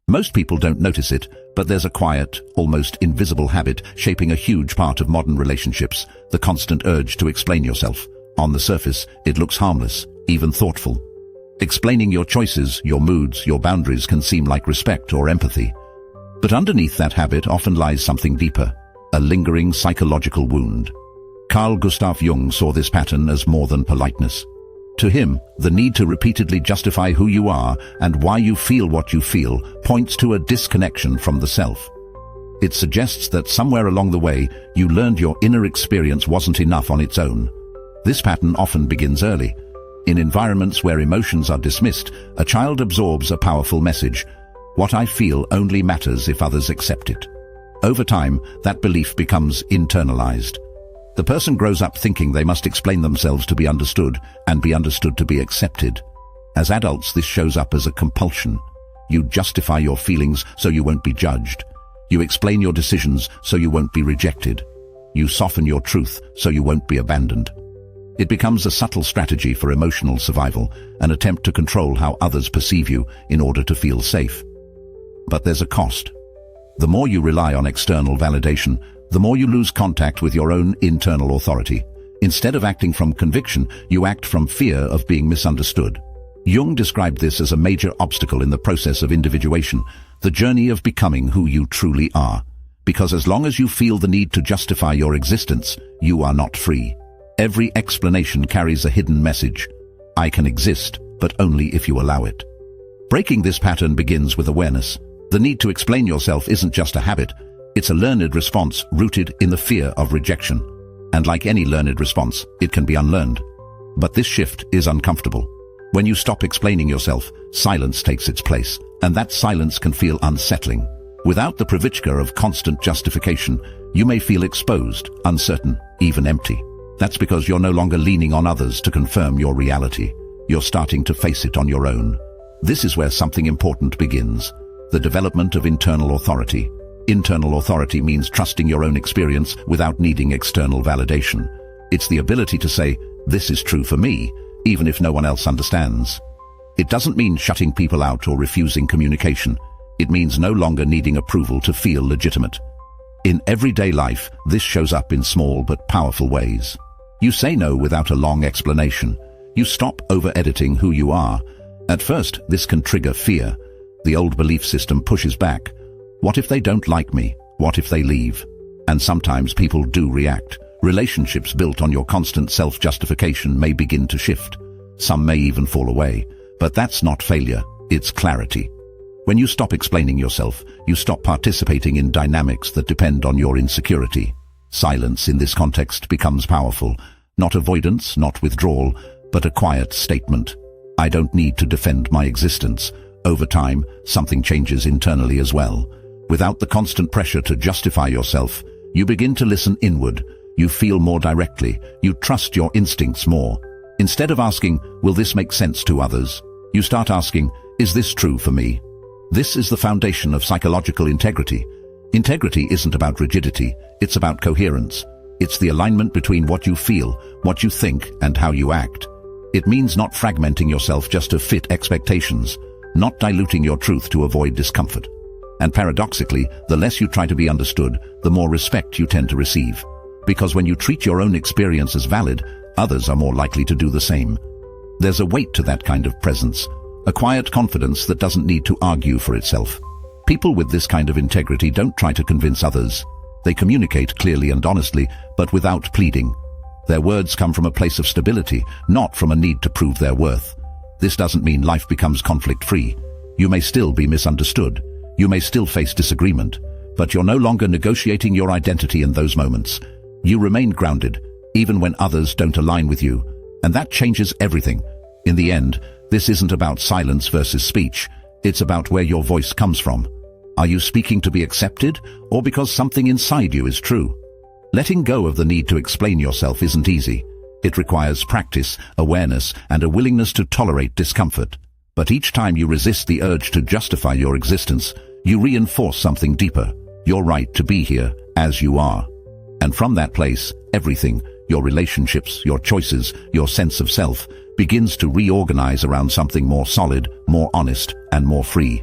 Most people don't notice it, but there's a quiet, almost invisible habit shaping a huge part of modern relationships, the constant urge to explain yourself. On the surface, it looks harmless, even thoughtful. Explaining your choices, your moods, your boundaries can seem like respect or empathy. But underneath that habit often lies something deeper, a lingering psychological wound. Carl Jung saw this pattern as more than politeness. To him, the need to repeatedly justify who you are and why you feel what you feel points to a disconnection from the self. It suggests that somewhere along the way, you learned your inner experience wasn't enough on its own. This pattern often begins early. In environments where emotions are dismissed, a child absorbs a powerful message. What I feel only matters if others accept it. Over time, that belief becomes internalized. The person grows up thinking they must explain themselves to be understood, and be understood to be accepted. As adults, this shows up as a compulsion. You justify your feelings so you won't be judged. You explain your decisions so you won't be rejected. You soften your truth so you won't be abandoned. It becomes a subtle strategy for emotional survival, an attempt to control how others perceive you in order to feel safe. But there's a cost. The more you rely on external validation, the more you lose contact with your own internal authority. Instead of acting from conviction, you act from fear of being misunderstood. Jung described this as a major obstacle in the process of individuation, the journey of becoming who you truly are. Because as long as you feel the need to justify your existence, you are not free. Every explanation carries a hidden message. I can exist, but only if you allow it. Breaking this pattern begins with awareness. The need to explain yourself isn't just a habit. It's a learned response rooted in the fear of rejection. And like any learned response, it can be unlearned. But this shift is uncomfortable. When you stop explaining yourself, silence takes its place, and that silence can feel unsettling. Without the pravitchka of constant justification, you may feel exposed, uncertain, even empty. That's because you're no longer leaning on others to confirm your reality. You're starting to face it on your own. This is where something important begins: the development of internal authority. Internal authority means trusting your own experience without needing external validation. It's the ability to say, this is true for me, even if no one else understands. It doesn't mean shutting people out or refusing communication. It means no longer needing approval to feel legitimate. In everyday life, this shows up in small but powerful ways. You say no without a long explanation. You stop over-editing who you are. At first, this can trigger fear. The old belief system pushes back. What if they don't like me? What if they leave? And sometimes people do react. Relationships built on your constant self-justification may begin to shift. Some may even fall away. But that's not failure, it's clarity. When you stop explaining yourself, you stop participating in dynamics that depend on your insecurity. Silence in this context becomes powerful. Not avoidance, not withdrawal, but a quiet statement. I don't need to defend my existence. Over time, something changes internally as well. Without the constant pressure to justify yourself, you begin to listen inward. You feel more directly. You trust your instincts more. Instead of asking, will this make sense to others? You start asking, is this true for me? This is the foundation of psychological integrity. Integrity isn't about rigidity, it's about coherence. It's the alignment between what you feel, what you think, and how you act. It means not fragmenting yourself just to fit expectations, not diluting your truth to avoid discomfort. And paradoxically, the less you try to be understood, the more respect you tend to receive. Because when you treat your own experience as valid, others are more likely to do the same. There's a weight to that kind of presence, a quiet confidence that doesn't need to argue for itself. People with this kind of integrity don't try to convince others. They communicate clearly and honestly, but without pleading. Their words come from a place of stability, not from a need to prove their worth. This doesn't mean life becomes conflict-free. You may still be misunderstood. You may still face disagreement, but you're no longer negotiating your identity in those moments. You remain grounded, even when others don't align with you, and that changes everything. In the end, this isn't about silence versus speech. It's about where your voice comes from. Are you speaking to be accepted, or because something inside you is true? Letting go of the need to explain yourself isn't easy. It requires practice, awareness, and a willingness to tolerate discomfort. But each time you resist the urge to justify your existence, you reinforce something deeper, your right to be here as you are. And from that place, everything, your relationships, your choices, your sense of self, begins to reorganize around something more solid, more honest, and more free.